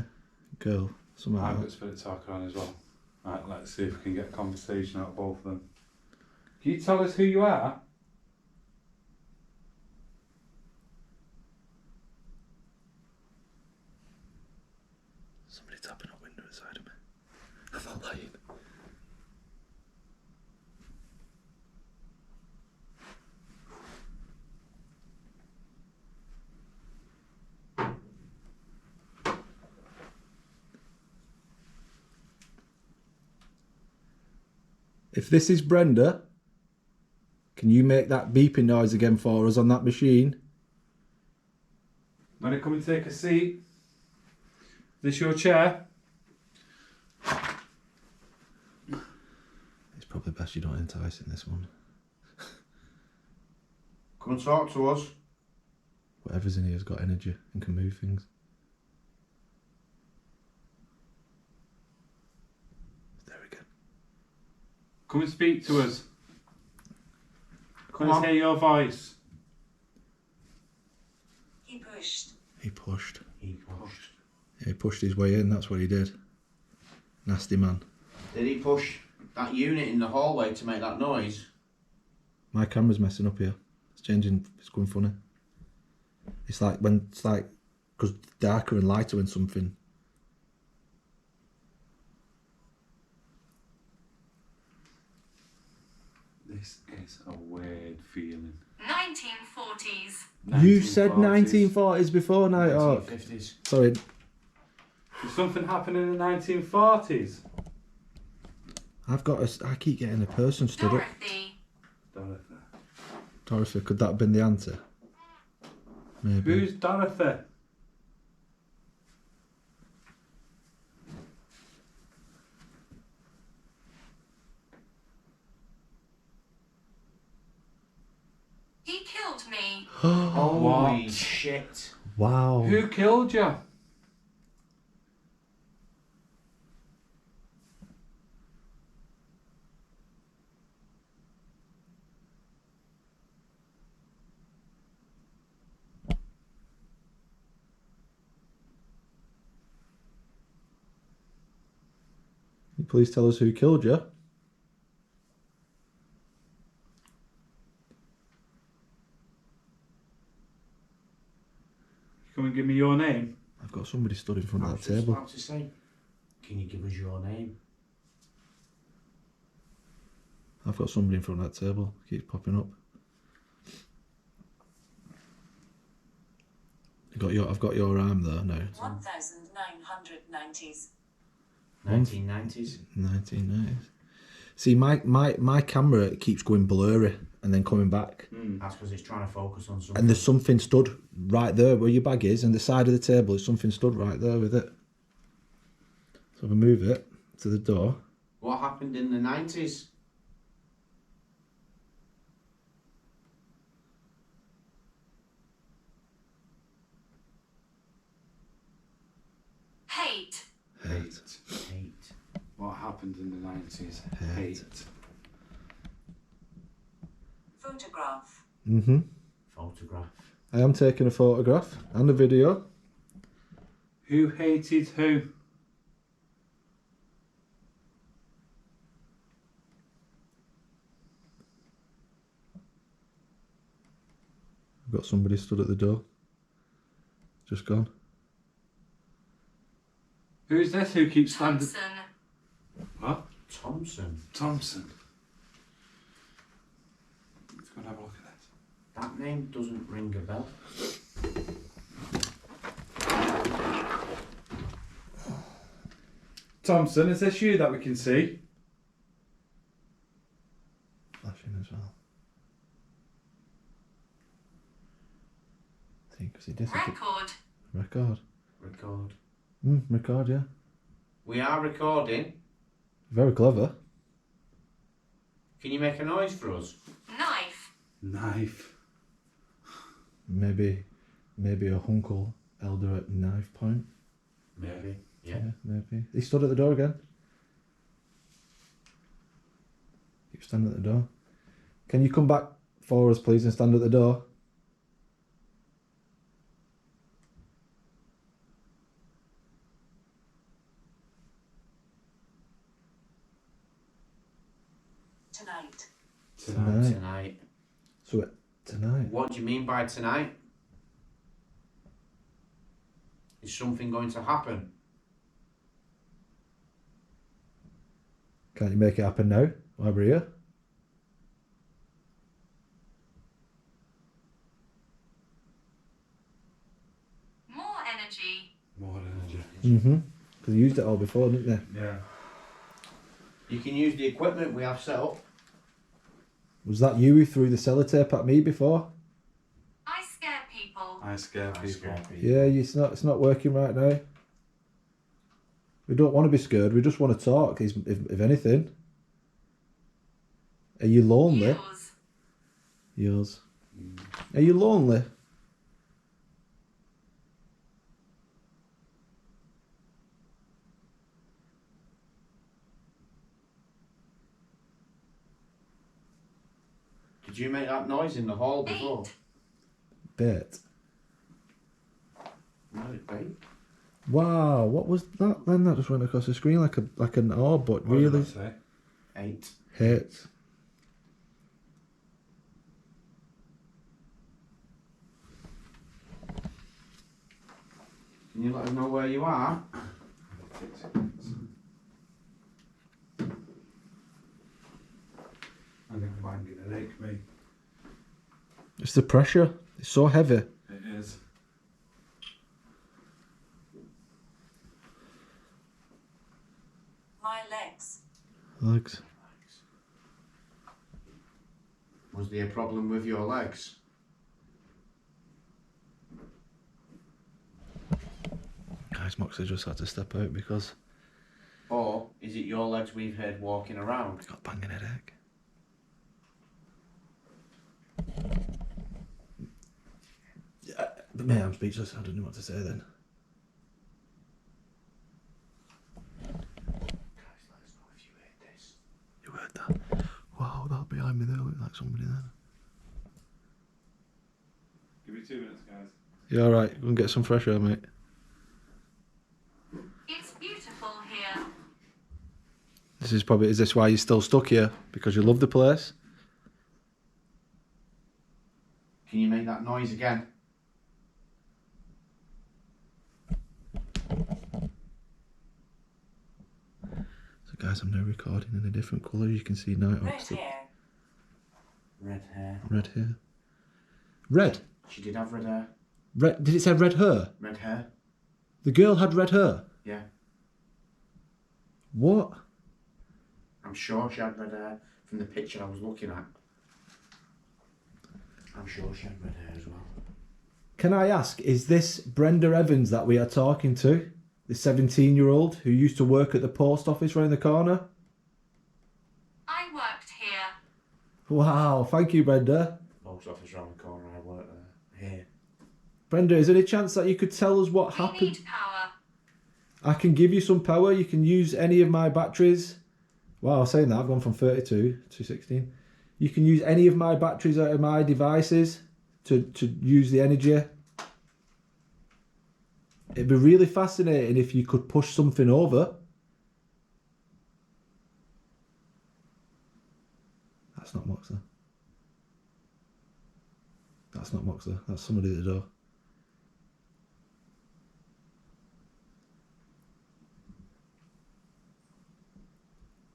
girl. Something I've like got that. spirit talker on as well. Right, let's see if we can get a conversation out of both of them. Can you tell us who you are? Somebody tapping on window inside of me. I'm not lying. If this is Brenda, can you make that beeping noise again for us on that machine? Want to come and take a seat? Is this your chair? It's probably best you don't entice in this one. Come and talk to us. Whatever's in here's got energy and can move things. There we go. Come and speak to us. Can I hear your voice? He pushed. He pushed. He pushed. He pushed his way in, that's what he did. Nasty man. Did he push that unit in the hallway to make that noise? My camera's messing up here. It's changing, it's going funny. It's like because darker and lighter when something. This is a weird feeling. 1940s. You said 1940s before, Nighthawk. 1950s. Sorry. Did something happen in the 1940s? I keep getting a person stood up. Dorothy. Dorothy, could that have been the answer? Maybe. Who's Dorothy? He killed me. Holy What? shit. Wow. Who killed you? Can you please tell us who killed you? Come and give me your name. I've got somebody stood in front I of was that just table. about to say, can you give us your name? I've got somebody in front of that table. Keeps popping up. I've got your arm there now. 1990s. 1990s. 1990s. See, my camera keeps going blurry and then coming back. That's because it's trying to focus on something. And there's something stood right there where your bag is, and the side of the table is something stood right there with it. So if I move it to the door. What happened in the 90s? Hate. Hate. Hate. What happened in the 90s? Hate. Hate. Photograph. Mm-hmm. Photograph. I am taking a photograph and a video. Who hated who? I've got somebody stood at the door. Just gone. Who's this who keeps standing? Thompson. What? Thompson. Thompson. Let's go and have a look at this. That name doesn't ring a bell. Thompson, is this you that we can see? Flashing as well. I think because he disappeared. Record. Record. Record. Record, yeah. We are recording. Very clever. Can you make a noise for us? Knife. Knife. Maybe a uncle elder at knife point. Maybe. Yeah. Maybe. He stood at the door again. Keep standing at the door. Can you come back for us, please, and stand at the door? Tonight. Tonight. Tonight. So tonight. What do you mean by tonight? Is something going to happen? Can't you make it happen now while we're here? More energy. More energy. Mm-hmm. Because they used it all before, didn't they? Yeah. You can use the equipment we have set up. Was that you who threw the sellotape at me before? I scare people. I scare people. Yeah, it's not working right now. We don't want to be scared. We just want to talk. If anything, are you lonely? Yours. Yours. Are you lonely? Did you make that noise in the hall before? Bait. No, it bait. Wow, what was that then? That just went across the screen like an orb, but What did really that say? 8. hit. Can you let us know where you are? I think I'm getting an ache, me. It's the pressure. It's so heavy. It is. My legs. Legs. Was there a problem with your legs? Guys, Moxley just had to step out because Or is it your legs we've heard walking around? got a banging headache. Yeah, but mate, I'm speechless. I don't know what to say then. Guys, let us know if you heard this. You heard that? Wow, that behind me there looked like somebody there. Give me 2 minutes, guys. You alright? Go and get some fresh air, mate. It's beautiful here. Is this why you're still stuck here? Because you love the place? Can you make that noise again? So guys, I'm now recording in a different colour. You can see night Red opposite. hair. Red hair. Red hair. Red? She did have red hair. Red? Did it say red hair? Red hair? The girl had red hair? Yeah. What? I'm sure she had red hair from the picture I was looking at. I'm sure she had red hair as well. Can I ask, is this Brenda Evans that we are talking to? The 17-year-old who used to work at the post office round the corner? I worked here. Wow, thank you, Brenda. Post office round the corner, I work there. Here. Brenda, is there any chance that you could tell us what We happened? need power. I can give you some power. You can use any of my batteries. Wow, saying that, I've gone from 32 to 16. You can use any of my batteries out of my devices to use the energy. It'd be really fascinating if you could push something over. That's not Moxer. That's not Moxer. That's somebody at the door.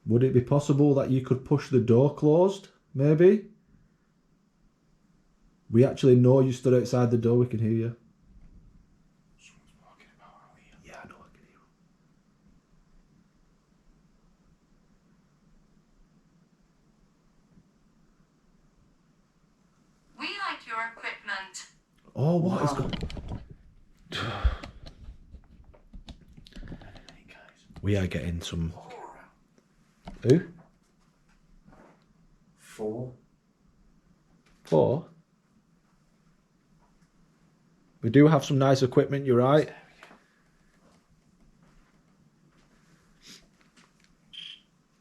Would it be possible that you could push the door closed? Maybe? We actually know you stood outside the door. We can hear you. Someone's walking about out here. Yeah, I know. I can hear you. We like your equipment. Oh, what is going? Hey guys. We are getting some. Walking around. Who? 4. 4. We do have some nice equipment. You're right. There we go.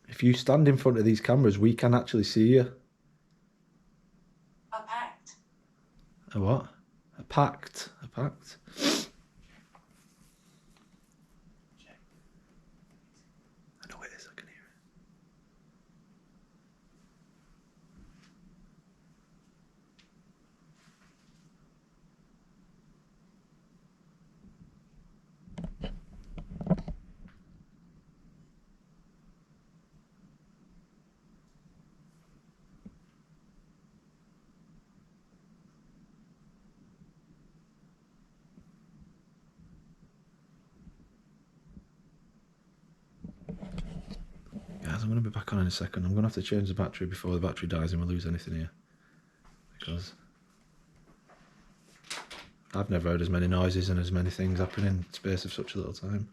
If you stand in front of these cameras, we can actually see you. A pact. A what? A pact. A pact. I know it is. I can hear it. Guys, I'm going to be back on in a second. I'm going to have to change the battery before the battery dies and we lose anything here. Because I've never heard as many noises and as many things happen in the space of such a little time.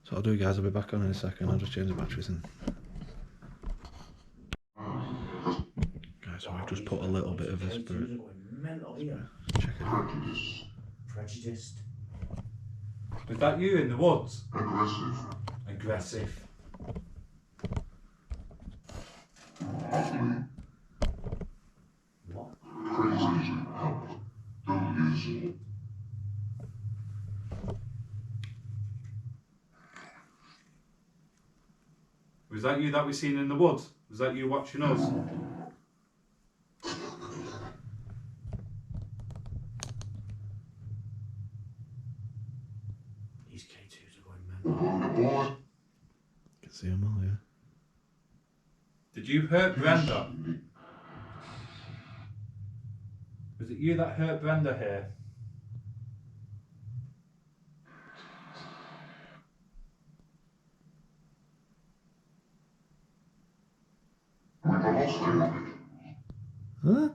So I'll do, guys, I'll be back on in a second. I'll just change the batteries and... Guys, so I've just put a little bit of a spirit. Mental here. Check it. Prejudiced. Was that you in the woods? Aggressive. What? Was that you that we seen in the woods? Was that you watching us? These K2s are going mental. Can see them all, yeah. Did you hurt Brenda? Was it you that hurt Brenda here? Huh?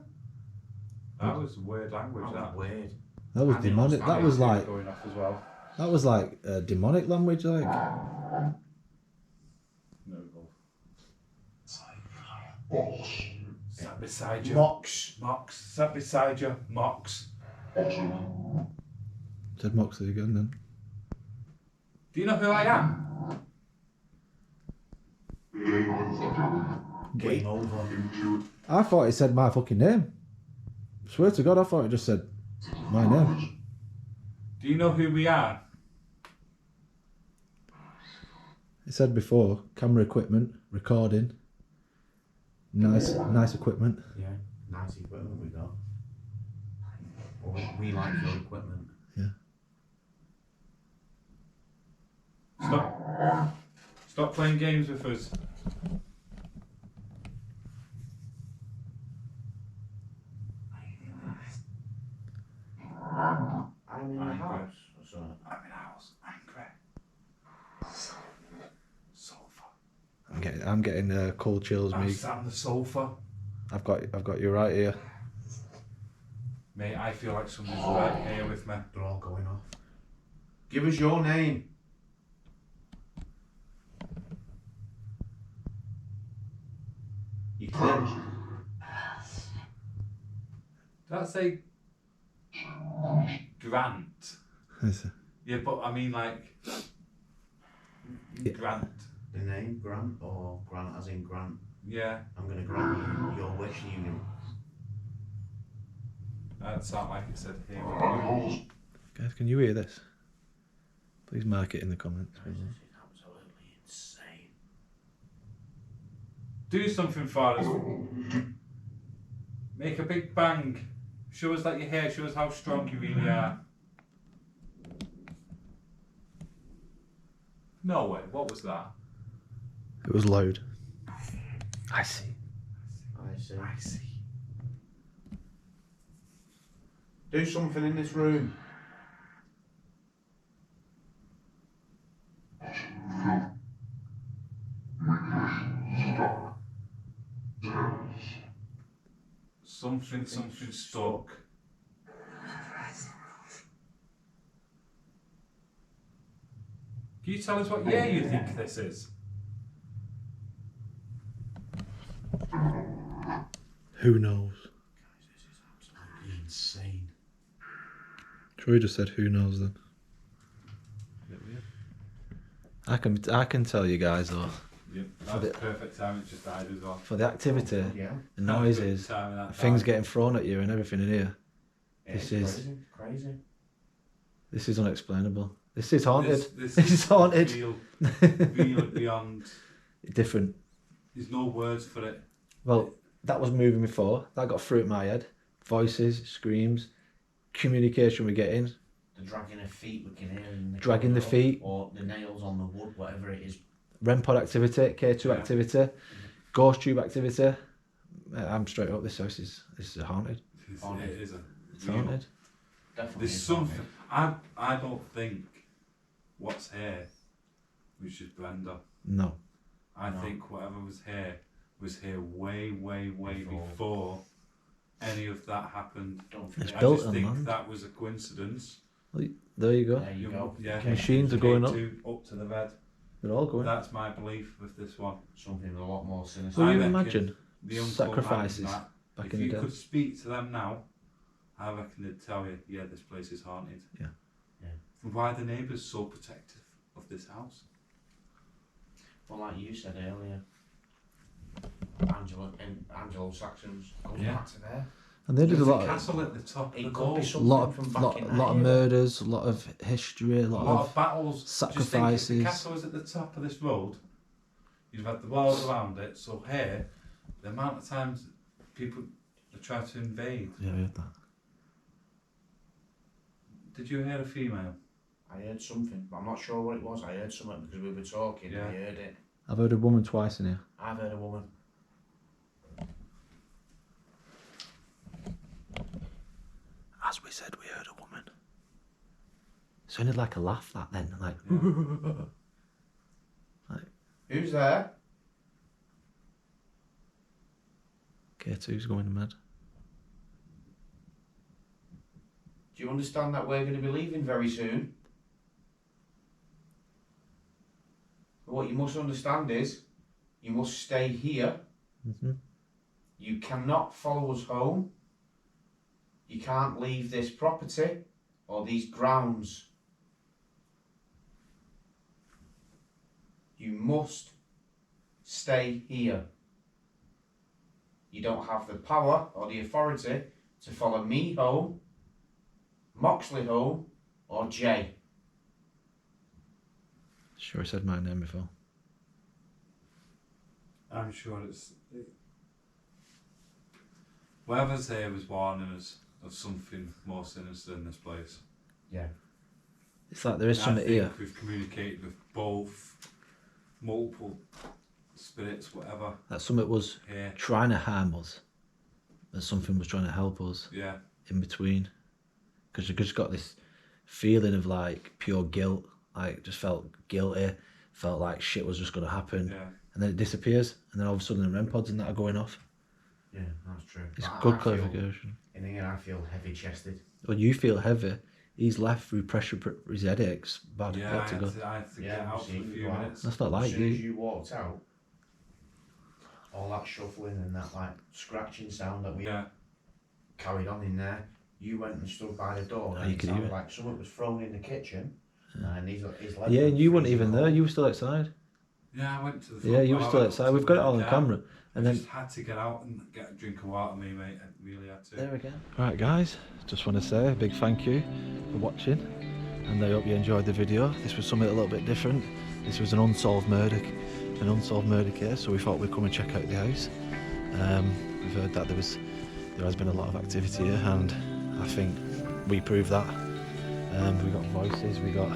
That was weird language. That was weird. That was I didn't demonic. That was like going off as well. that was like demonic language, like. No go. Sat beside you. Mox. Mox. Sat beside you. Mox. Said Moxley again then. Do you know who I am? Game over. I thought it said my fucking name. Swear to God, I thought it just said my name. Do you know who we are? It said before, camera equipment, recording. Nice equipment. Yeah, nice equipment we got. Well, we like your equipment. Yeah. Stop playing games with us. I'm in the Angry. house. So, I'm in the house. Angry. Sofa. I'm getting cold chills, I'm me. sat on the sofa. I've got you right here. Mate, I feel like somebody's right here with me. they're all going off. Give us your name. You can. Did I say Grant? Yeah, but I mean like Yeah. Grant. The name Grant or Grant as in Grant. Yeah, I'm gonna grant you your wish, you. that sounded like it said here. Guys, can you hear this? Please mark it in the comments. This is absolutely insane. Do something for us. Make a big bang. Show us that you're here. Show us how strong you really are. No way. What was that? It was loud. I see. I see. I see. Do something in this room. Something stuck. Can you tell us what year you think this is? Who knows? Guys, this is absolutely insane. Troy just said who knows then. I can tell you guys though, Yep, that's perfect time. It just died as well. for the activity, Yeah. the noises, Perfect timing, that things died. getting thrown at you and everything in here. It's This is- crazy. This is unexplainable. This is haunted. This This is haunted. Real beyond. Different. There's no words for it. Well, that was moving before. That got through at my head. Voices, screams, communication we're getting. The dragging of feet we can hear. In the Dragging the corridor, feet. Or the nails on the wood, whatever it is. REM pod activity, K2 Yeah. activity, ghost tube activity. I'm straight up. This house is haunted. It isn't. It's haunted. Definitely. There's is something. haunted. I don't think what's here was just Brenda. No. I No. think whatever was here way before any of that happened. Don't It's forget. I built just on think land. that was a coincidence. Well, there you go. There you go. Yeah. Machines are going up. Up to the bed. They're all going. That's my belief with this one. Something a lot more sinister. Will I you reckon imagine The uncle sacrifices had that. back If in the you day? could speak to them now, I reckon they'd tell you, yeah, this place is haunted. Yeah. Yeah. Why are the neighbours so protective of this house? Well, like you said earlier, Angela Anglo-Saxons. Goes Yeah. back to there. And they did a There's lot of castle at the top of the It could goal. be something lot from of back lot, in lot of that era. murders, a lot of history, a A lot, lot of of battles. Just think if sacrifices. the castle was at the top of this road, you'd have had the walls around it. So here, the amount of times people they try to invade. Yeah, I heard that. Did you hear a female? I heard something, but I'm not sure what it was. I heard something because we were talking. Yeah. I heard it. I've heard a woman twice in here. I've heard a woman. As we said, we heard a woman. It sounded like a laugh, that then, like. Like Who's there? K2's going mad. Do you understand that we're going to be leaving very soon? But what you must understand is, you must stay here. Mm-hmm. You cannot follow us home. You can't leave this property or these grounds. You must stay here. You don't have the power or the authority to follow me home, Moxley home, or Jay. Sure, I said my name before. I'm sure it's. Whoever's here was warning us of something more sinister in this place. Yeah. It's like there is I something think here. we've communicated with both multiple spirits, whatever. That something was Here, trying to harm us. That something was trying to help us yeah, in between. Because you just got this feeling of like pure guilt. Like just felt guilty. Felt like shit was just going to happen. yeah. And then it disappears. And then all of a sudden the REM pods and that are going off. Yeah, that's true. It's But good I feel- clarification. In here, I feel heavy-chested. When you feel heavy, he's left through pressure, his headaches. Bad, Yeah, got to go. I had to get Yeah, out for a see, few right. minutes. That's not As like soon as you. you walked out, all that shuffling and that like scratching sound that we Yeah, carried on in there, you went and stood by the door Oh, and you it could hear sounded it. like someone was thrown in the kitchen and his leg Yeah, went and you weren't freezing even there. cold. You were still outside. yeah. I went to the. Yeah, front, you but were I still went outside. to We've got it the all on car. camera. And I then just had to get out and get a drink of water, me mate. I really had to. there we go. Right, guys. Just want to say a big thank you for watching, and I hope you enjoyed the video. This was something a little bit different. This was an unsolved murder case. So we thought we'd come and check out the house. We've heard that there has been a lot of activity here, and I think we proved that. We got voices. We got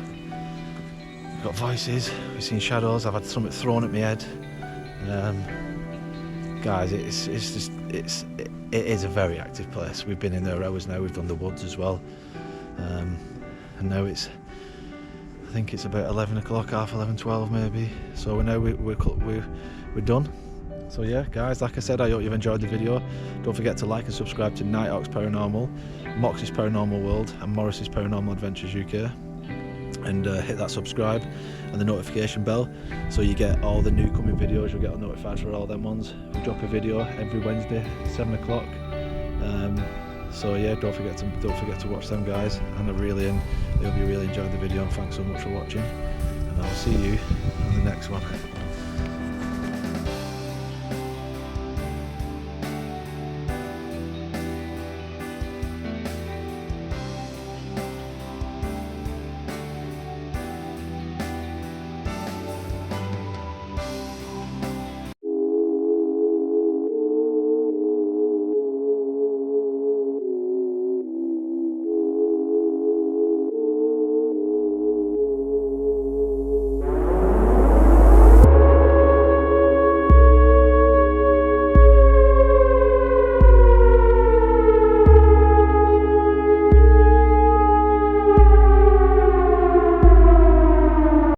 voices. We've seen shadows. I've had something thrown at my head. Guys, it is a very active place. We've been in there hours now. We've done the woods as well, and now I think it's about 11 o'clock, half 11, 12 maybe. So we know we're done. So yeah, guys, like I said, I hope you've enjoyed the video. Don't forget to like and subscribe to Nighthawk's Paranormal, Mox's Paranormal World, and Morris's Paranormal Adventures UK. And hit that subscribe and the notification bell so you get all the new coming videos. You'll get notified for all them ones. We drop a video every Wednesday, 7 o'clock. So yeah, don't forget to watch them, guys. And I hope you really enjoyed the video. And thanks so much for watching. And I'll see you